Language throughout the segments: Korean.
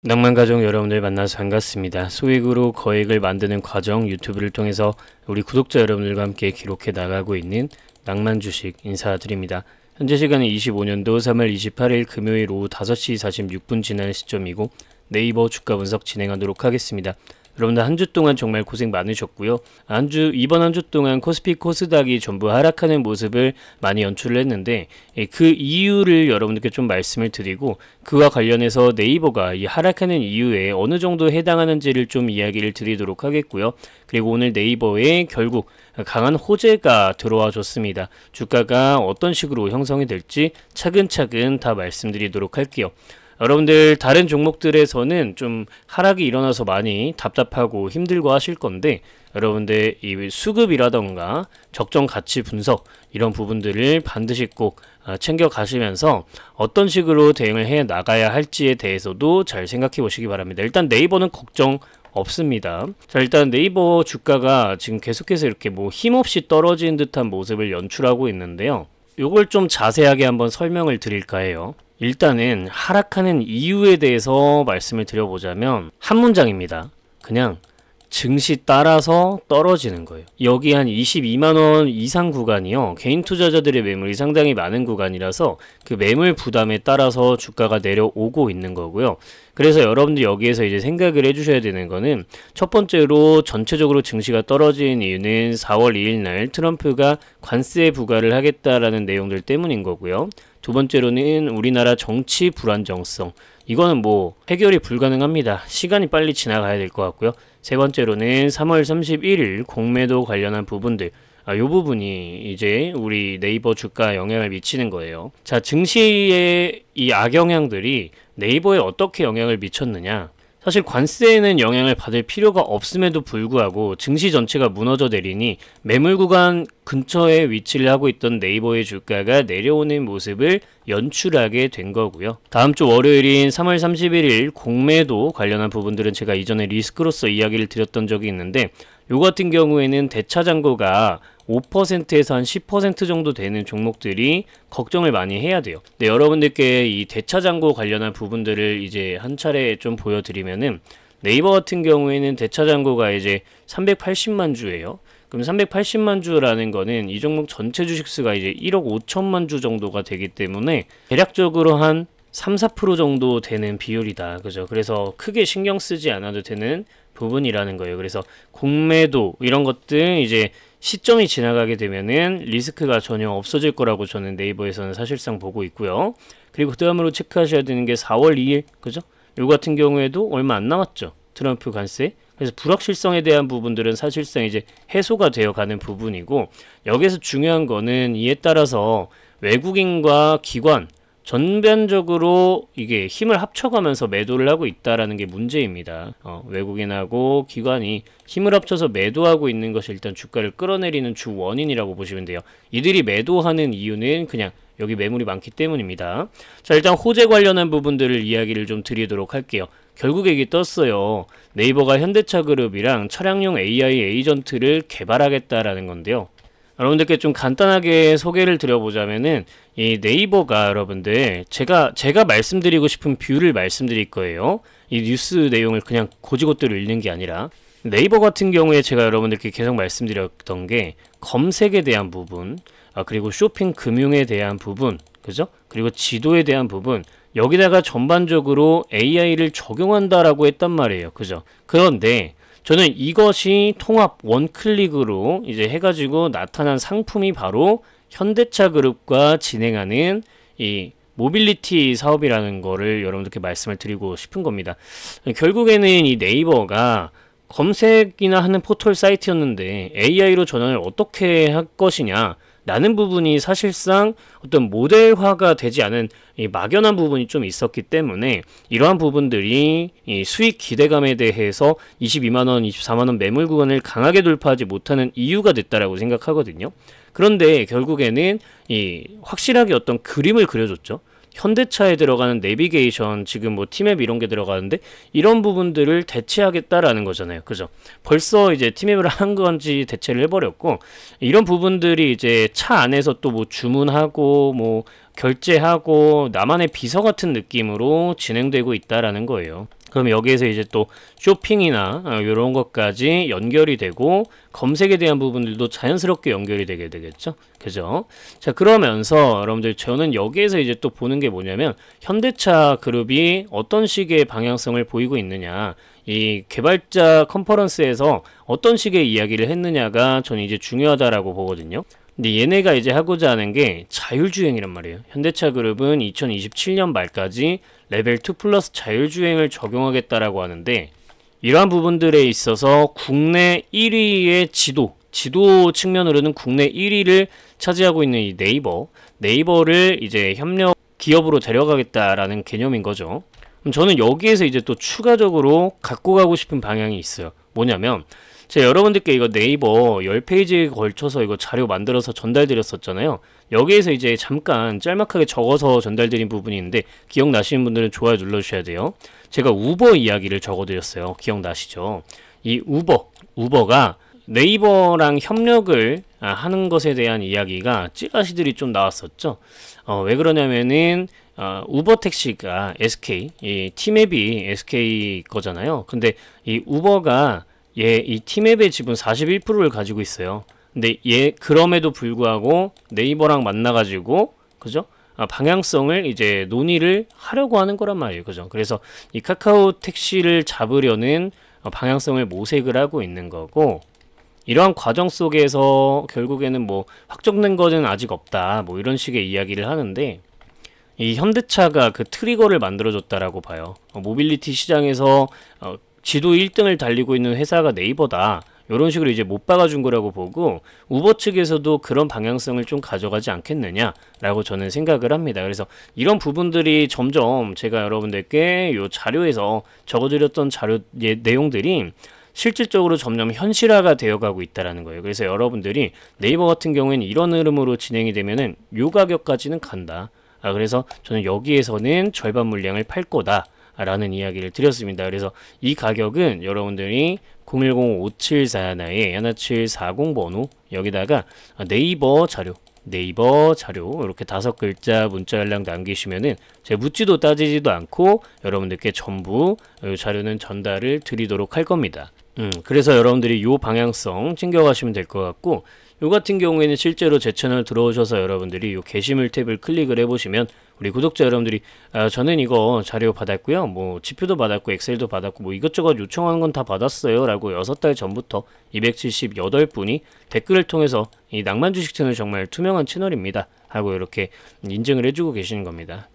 낭만가족 여러분들 만나서 반갑습니다. 소액으로 거액을 만드는 과정 유튜브를 통해서 우리 구독자 여러분들과 함께 기록해 나가고 있는 낭만주식 인사드립니다. 현재 시간은 25년도 3월 28일 금요일 오후 5시 46분 지나는 시점이고 네이버 주가 분석 진행하도록 하겠습니다. 여러분들 한 주 동안 정말 고생 많으셨고요. 이번 한 주 동안 코스피 코스닥이 전부 하락하는 모습을 많이 연출을 했는데 그 이유를 여러분들께 좀 말씀을 드리고 그와 관련해서 네이버가 이 하락하는 이유에 어느 정도 해당하는지를 좀 이야기를 드리도록 하겠고요. 그리고 오늘 네이버에 결국 강한 호재가 들어와 줬습니다. 주가가 어떤 식으로 형성이 될지 차근차근 다 말씀드리도록 할게요. 여러분들 다른 종목들에서는 좀 하락이 일어나서 많이 답답하고 힘들고 하실 건데 여러분들 이 수급이라던가 적정 가치 분석 이런 부분들을 반드시 꼭 챙겨 가시면서 어떤 식으로 대응을 해 나가야 할지에 대해서도 잘 생각해 보시기 바랍니다. 일단 네이버는 걱정 없습니다. 자, 일단 네이버 주가가 지금 계속해서 이렇게 뭐 힘없이 떨어지는 듯한 모습을 연출하고 있는데요. 요걸 좀 자세하게 한번 설명을 드릴까 해요. 일단은 하락하는 이유에 대해서 말씀을 드려보자면 한 문장입니다. 그냥 증시 따라서 떨어지는 거예요. 여기 한 22만원 이상 구간이요. 개인 투자자들의 매물이 상당히 많은 구간이라서 그 매물 부담에 따라서 주가가 내려오고 있는 거고요. 그래서 여러분들 여기에서 이제 생각을 해주셔야 되는 거는 첫 번째로 전체적으로 증시가 떨어진 이유는 4월 2일 날 트럼프가 관세 부과를 하겠다라는 내용들 때문인 거고요. 두 번째로는 우리나라 정치 불안정성. 이거는 뭐 해결이 불가능합니다. 시간이 빨리 지나가야 될 것 같고요. 세 번째로는 3월 31일 공매도 관련한 부분들. 이 부분이 이제 우리 네이버 주가에 영향을 미치는 거예요. 자, 증시의 이 악영향들이 네이버에 어떻게 영향을 미쳤느냐? 사실 관세에는 영향을 받을 필요가 없음에도 불구하고 증시 전체가 무너져 내리니 매물 구간 근처에 위치를 하고 있던 네이버의 주가가 내려오는 모습을 연출하게 된 거고요. 다음 주 월요일인 3월 31일 공매도 관련한 부분들은 제가 이전에 리스크로서 이야기를 드렸던 적이 있는데 요 같은 경우에는 대차장고가 5%에서 한 10% 정도 되는 종목들이 걱정을 많이 해야 돼요. 네, 여러분들께 이 대차장고 관련한 부분들을 이제 한 차례 좀 보여드리면은 네이버 같은 경우에는 대차장고가 이제 380만 주예요. 그럼 380만 주라는 거는 이 종목 전체 주식수가 이제 1억 5천만 주 정도가 되기 때문에 대략적으로 한 3~4% 정도 되는 비율이다. 그죠? 그래서 크게 신경 쓰지 않아도 되는 부분이라는 거예요. 그래서 공매도 이런 것들 이제 시점이 지나가게 되면은 리스크가 전혀 없어질 거라고 저는 네이버에서는 사실상 보고 있고요. 그리고 그 다음으로 체크하셔야 되는 게 4월 2일, 그죠? 요 같은 경우에도 얼마 안 남았죠. 트럼프 관세. 그래서 불확실성에 대한 부분들은 사실상 이제 해소가 되어 가는 부분이고 여기서 중요한 거는 이에 따라서 외국인과 기관 전반적으로 이게 힘을 합쳐가면서 매도를 하고 있다라는 게 문제입니다. 외국인하고 기관이 힘을 합쳐서 매도하고 있는 것이 일단 주가를 끌어내리는 주 원인이라고 보시면 돼요. 이들이 매도하는 이유는 그냥 여기 매물이 많기 때문입니다. 자, 일단 호재 관련한 부분들을 이야기를 좀 드리도록 할게요. 결국에 이게 떴어요. 네이버가 현대차그룹이랑 차량용 AI 에이전트를 개발하겠다라는 건데요. 여러분들께 좀 간단하게 소개를 드려보자면은 이 네이버가 여러분들 제가 말씀드리고 싶은 뷰를 말씀드릴 거예요. 이 뉴스 내용을 그냥 고지고대로 읽는 게 아니라 네이버 같은 경우에 제가 여러분들께 계속 말씀드렸던 게 검색에 대한 부분, 그리고 쇼핑 금융에 대한 부분, 그죠? 그리고 지도에 대한 부분, 여기다가 전반적으로 AI를 적용한다라고 했단 말이에요. 그죠? 그런데 저는 이것이 통합 원클릭으로 이제 해가지고 나타난 상품이 바로 현대차그룹과 진행하는 이 모빌리티 사업이라는 거를 여러분들께 말씀을 드리고 싶은 겁니다. 결국에는 이 네이버가 검색이나 하는 포털 사이트였는데 AI로 전환을 어떻게 할 것이냐 라는 부분이 사실상 어떤 모델화가 되지 않은 이 막연한 부분이 좀 있었기 때문에 이러한 부분들이 이 수익 기대감에 대해서 22만원, 24만원 매물 구간을 강하게 돌파하지 못하는 이유가 됐다라고 생각하거든요. 그런데 결국에는 이 확실하게 어떤 그림을 그려줬죠. 현대차에 들어가는 내비게이션, 지금 뭐 티맵 이런 게 들어가는데 이런 부분들을 대체하겠다라는 거잖아요. 그죠? 벌써 이제 티맵을 한 건지 대체를 해버렸고 이런 부분들이 이제 차 안에서 또 뭐 주문하고 뭐 결제하고 나만의 비서 같은 느낌으로 진행되고 있다라는 거예요. 그럼 여기에서 이제 또 쇼핑이나 이런 것까지 연결이 되고 검색에 대한 부분들도 자연스럽게 연결이 되게 되겠죠. 그죠? 자, 그러면서 여러분들 저는 여기에서 이제 또 보는 게 뭐냐면 현대차 그룹이 어떤 식의 방향성을 보이고 있느냐, 이 개발자 컨퍼런스에서 어떤 식의 이야기를 했느냐가 저는 이제 중요하다라고 보거든요. 근데 얘네가 이제 하고자 하는 게 자율주행이란 말이에요. 현대차 그룹은 2027년 말까지 레벨 2 플러스 자율주행을 적용하겠다라고 하는데, 이러한 부분들에 있어서 국내 1위의 지도 측면으로는 국내 1위를 차지하고 있는 이 네이버를 이제 협력 기업으로 데려가겠다라는 개념인 거죠. 그럼 저는 여기에서 이제 또 추가적으로 갖고 가고 싶은 방향이 있어요. 뭐냐면 제가 여러분들께 이거 네이버 10페이지에 걸쳐서 이거 자료 만들어서 전달드렸었잖아요. 여기에서 이제 잠깐 짤막하게 적어서 전달드린 부분이 있는데 기억나시는 분들은 좋아요 눌러주셔야 돼요. 제가 우버 이야기를 적어드렸어요. 기억나시죠? 이 우버가 네이버랑 협력을 하는 것에 대한 이야기가 찌라시들이 좀 나왔었죠. 왜 그러냐면은 우버 택시가 SK, 이 티맵이 SK 거잖아요. 근데 이 우버가 이 티맵의 지분 41%를 가지고 있어요. 근데 그럼에도 불구하고 네이버랑 만나가지고, 그죠? 방향성을 이제 논의를 하려고 하는 거란 말이에요. 그죠? 그래서 이 카카오 택시를 잡으려는 방향성을 모색을 하고 있는 거고, 이러한 과정 속에서 결국에는 뭐 확정된 거는 아직 없다. 뭐 이런 식의 이야기를 하는데, 이 현대차가 그 트리거를 만들어줬다라고 봐요. 모빌리티 시장에서 지도 1등을 달리고 있는 회사가 네이버다. 이런 식으로 이제 못 박아준 거라고 보고 우버 측에서도 그런 방향성을 좀 가져가지 않겠느냐라고 저는 생각을 합니다. 그래서 이런 부분들이 점점 제가 여러분들께 이 자료에서 적어드렸던 자료 내용들이 실질적으로 점점 현실화가 되어가고 있다라는 거예요. 그래서 여러분들이 네이버 같은 경우에는 이런 흐름으로 진행이 되면은 요 가격까지는 간다. 그래서 저는 여기에서는 절반 물량을 팔 거다. 라는 이야기를 드렸습니다. 그래서 이 가격은 여러분들이 010-5741-1740 번호 여기다가 네이버 자료 이렇게 5글자 문자 연락 남기시면은 제가 묻지도 따지지도 않고 여러분들께 전부 이 자료는 전달을 드리도록 할 겁니다. 그래서 여러분들이 요 방향성 챙겨가시면 될 것 같고, 요 같은 경우에는 실제로 제 채널 들어오셔서 여러분들이 요 게시물 탭을 클릭을 해보시면 우리 구독자 여러분들이 저는 이거 자료 받았고요, 뭐 지표도 받았고 엑셀도 받았고 뭐 이것저것 요청하는 건 다 받았어요 라고 6달 전부터 278분이 댓글을 통해서 이 낭만 주식 채널 정말 투명한 채널입니다 하고 이렇게 인증을 해주고 계시는 겁니다.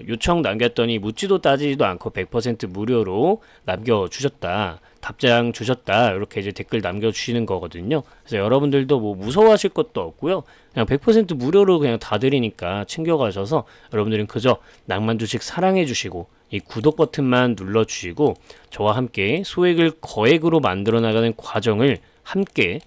요청 남겼더니 묻지도 따지지도 않고 100% 무료로 남겨주셨다, 답장 주셨다, 이렇게 이제 댓글 남겨주시는 거거든요. 그래서 여러분들도 뭐 무서워하실 것도 없고요, 그냥 100% 무료로 그냥 다 드리니까 챙겨가셔서 여러분들은 그저 낭만 주식 사랑해 주시고 이 구독 버튼만 눌러주시고 저와 함께 소액을 거액으로 만들어 나가는 과정을 함께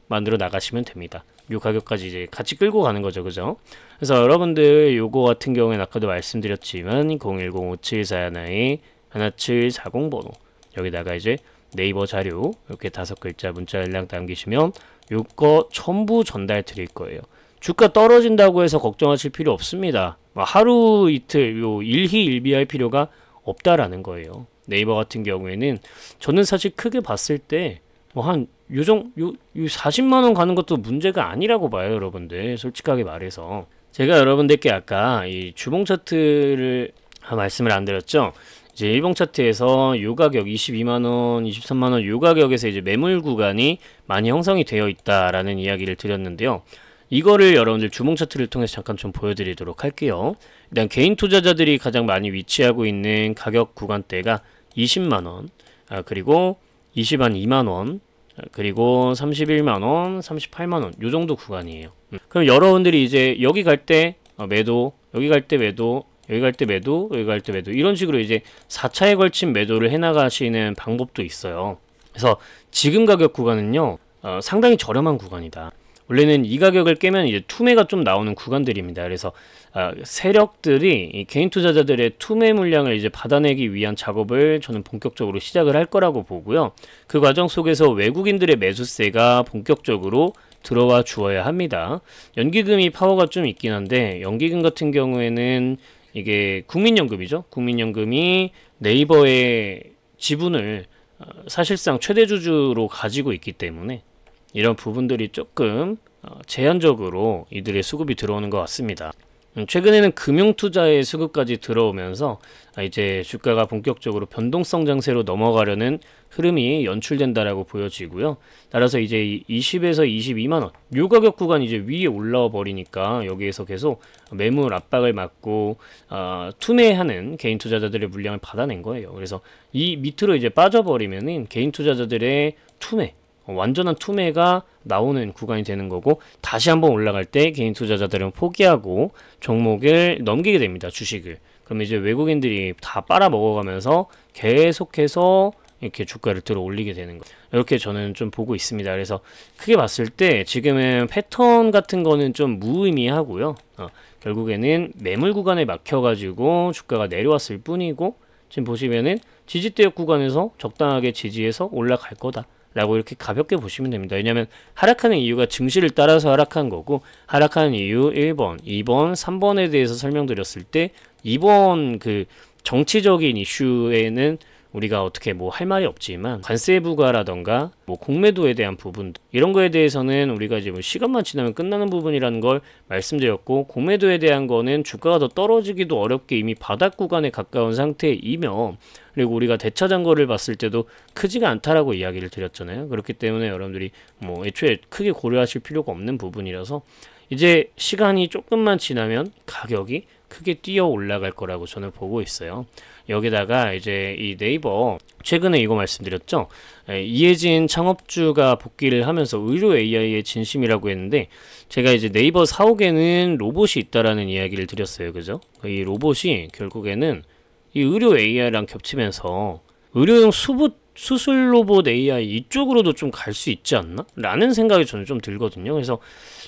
만들어 나가시면 됩니다. 요 가격까지 이제 같이 끌고 가는 거죠. 그죠? 그래서 여러분들 요거 같은 경우에는 아까도 말씀드렸지만 010-5741-1740 번호 여기다가 이제 네이버 자료 이렇게 5글자 문자 연락 남기시면 요거 전부 전달 드릴 거예요. 주가 떨어진다고 해서 걱정하실 필요 없습니다. 하루 이틀 일희일비할 필요가 없다라는 거예요. 네이버 같은 경우에는 저는 사실 크게 봤을 때 한 40만원 가는 것도 문제가 아니라고 봐요. 여러분들 솔직하게 말해서 제가 여러분들께 아까 이 주봉 차트를 말씀을 안 드렸죠. 이제 일봉 차트에서 요 가격 22만원, 23만원 요 가격에서 이제 매물 구간이 많이 형성이 되어 있다라는 이야기를 드렸는데요. 이거를 여러분들 주봉 차트를 통해서 잠깐 좀 보여드리도록 할게요. 일단 개인 투자자들이 가장 많이 위치하고 있는 가격 구간대가 20만원, 그리고 22만원, 그리고 31만원, 38만원 요 정도 구간이에요. 그럼 여러분들이 이제 여기 갈 때 매도, 여기 갈 때 매도, 여기 갈 때 매도, 여기 갈 때 매도 이런 식으로 이제 4차에 걸친 매도를 해나가시는 방법도 있어요. 그래서 지금 가격 구간은요 상당히 저렴한 구간이다. 원래는 이 가격을 깨면 이제 투매가 좀 나오는 구간들입니다. 그래서 세력들이 이 개인 투자자들의 투매 물량을 이제 받아내기 위한 작업을 저는 본격적으로 시작을 할 거라고 보고요. 그 과정 속에서 외국인들의 매수세가 본격적으로 들어와 주어야 합니다. 연기금이 파워가 좀 있긴 한데 연기금 같은 경우에는 이게 국민연금이죠. 국민연금이 네이버의 지분을 사실상 최대주주로 가지고 있기 때문에 이런 부분들이 조금 제한적으로 이들의 수급이 들어오는 것 같습니다. 최근에는 금융투자의 수급까지 들어오면서 이제 주가가 본격적으로 변동성 장세로 넘어가려는 흐름이 연출된다라고 보여지고요. 따라서 이제 20에서 22만원 요 가격 구간 이제 위에 올라와 버리니까 여기에서 계속 매물 압박을 맞고 투매하는 개인 투자자들의 물량을 받아낸 거예요. 그래서 이 밑으로 이제 빠져버리면은 개인 투자자들의 투매, 완전한 투매가 나오는 구간이 되는 거고, 다시 한번 올라갈 때 개인 투자자들은 포기하고 종목을 넘기게 됩니다. 주식을. 그러면 이제 외국인들이 다 빨아먹어가면서 계속해서 이렇게 주가를 들어 올리게 되는 거예요. 이렇게 저는 좀 보고 있습니다. 그래서 크게 봤을 때 지금은 패턴 같은 거는 좀 무의미하고요. 결국에는 매물 구간에 막혀가지고 주가가 내려왔을 뿐이고, 지금 보시면은 지지대역 구간에서 적당하게 지지해서 올라갈 거다 라고 이렇게 가볍게 보시면 됩니다. 왜냐하면 하락하는 이유가 증시를 따라서 하락한 거고, 하락하는 이유 1번, 2번, 3번에 대해서 설명드렸을 때 2번 그 정치적인 이슈에는 우리가 어떻게 뭐 할 말이 없지만, 관세 부과라던가 뭐 공매도에 대한 부분, 이런 거에 대해서는 우리가 이제 뭐 시간만 지나면 끝나는 부분이라는 걸 말씀드렸고, 공매도에 대한 거는 주가가 더 떨어지기도 어렵게 이미 바닥 구간에 가까운 상태이며, 그리고 우리가 대차장거를 봤을 때도 크지가 않다라고 이야기를 드렸잖아요. 그렇기 때문에 여러분들이 뭐 애초에 크게 고려하실 필요가 없는 부분이라서 이제 시간이 조금만 지나면 가격이 크게 뛰어 올라갈 거라고 저는 보고 있어요. 여기다가 이제 이 네이버 최근에 이거 말씀드렸죠. 이해진 창업주가 복귀를 하면서 의료 AI의 진심이라고 했는데, 제가 이제 네이버 사옥에는 로봇이 있다라는 이야기를 드렸어요. 그죠? 이 로봇이 결국에는 이 의료 AI랑 겹치면서 의료용 수술 로봇 AI 이쪽으로도 좀 갈 수 있지 않나? 라는 생각이 저는 좀 들거든요. 그래서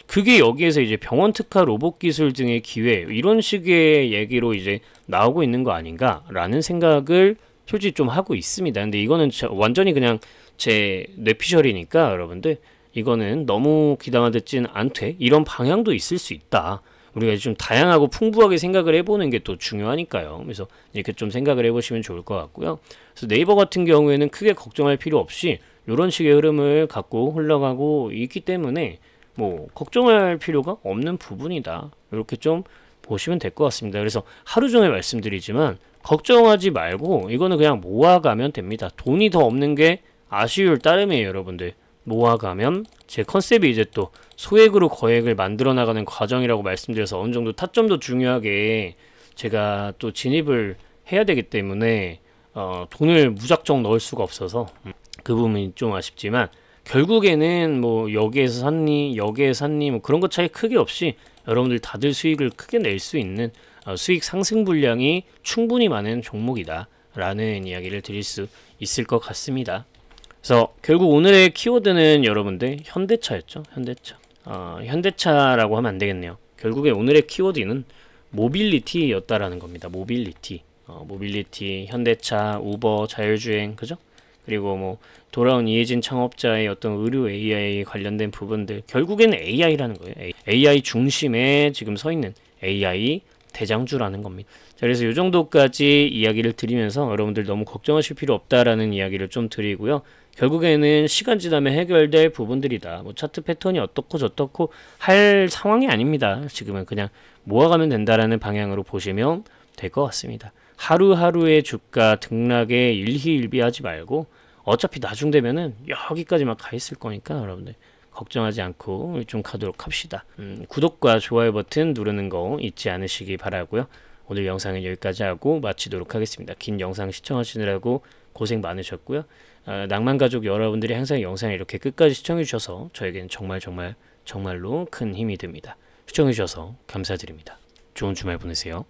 그게 여기에서 이제 병원 특화 로봇 기술 등의 기회, 이런 식의 얘기로 이제 나오고 있는 거 아닌가? 라는 생각을 솔직히 좀 하고 있습니다. 근데 이거는 완전히 그냥 제 뇌피셜이니까 여러분들, 이거는 너무 기대하듯진 않되 이런 방향도 있을 수 있다. 우리가 좀 다양하고 풍부하게 생각을 해보는 게 또 중요하니까요. 그래서 이렇게 좀 생각을 해보시면 좋을 것 같고요. 그래서 네이버 같은 경우에는 크게 걱정할 필요 없이 이런 식의 흐름을 갖고 흘러가고 있기 때문에 뭐 걱정할 필요가 없는 부분이다. 이렇게 좀 보시면 될 것 같습니다. 그래서 하루 종일 말씀드리지만 걱정하지 말고 이거는 그냥 모아가면 됩니다. 돈이 더 없는 게 아쉬울 따름이에요, 여러분들. 모아가면, 제 컨셉이 이제 또 소액으로 거액을 만들어 나가는 과정이라고 말씀드려서 어느 정도 타점도 중요하게 제가 또 진입을 해야 되기 때문에 돈을 무작정 넣을 수가 없어서 그 부분이 좀 아쉽지만, 결국에는 뭐 여기에서 샀니 여기에서 샀니 뭐 그런 것 차이 크게 없이 여러분들 다들 수익을 크게 낼 수 있는 수익 상승 분량이 충분히 많은 종목이다 라는 이야기를 드릴 수 있을 것 같습니다. 그래서 결국 오늘의 키워드는 여러분들 현대차였죠. 현대차라고 하면 안 되겠네요. 결국에 오늘의 키워드는 모빌리티였다라는 겁니다. 모빌리티, 현대차, 우버, 자율주행, 그죠? 그리고 뭐 돌아온 이해진 창업자의 어떤 의료 AI 관련된 부분들, 결국에는 AI라는 거예요. AI 중심에 지금 서 있는 AI 대장주라는 겁니다. 자, 그래서 이 정도까지 이야기를 드리면서 여러분들 너무 걱정하실 필요 없다라는 이야기를 좀 드리고요. 결국에는 시간 지나면 해결될 부분들이다. 뭐 차트 패턴이 어떻고 저떻고 할 상황이 아닙니다. 지금은 그냥 모아가면 된다라는 방향으로 보시면 될 것 같습니다. 하루하루의 주가 등락에 일희일비하지 말고, 어차피 나중 되면은 여기까지 막 가 있을 거니까 여러분들 걱정하지 않고 좀 가도록 합시다. 구독과 좋아요 버튼 누르는 거 잊지 않으시기 바라고요. 오늘 영상은 여기까지 하고 마치도록 하겠습니다. 긴 영상 시청하시느라고 고생 많으셨고요. 낭만가족 여러분들이 항상 영상을 이렇게 끝까지 시청해 주셔서 저에게는 정말로 큰 힘이 됩니다. 시청해 주셔서 감사드립니다. 좋은 주말 보내세요.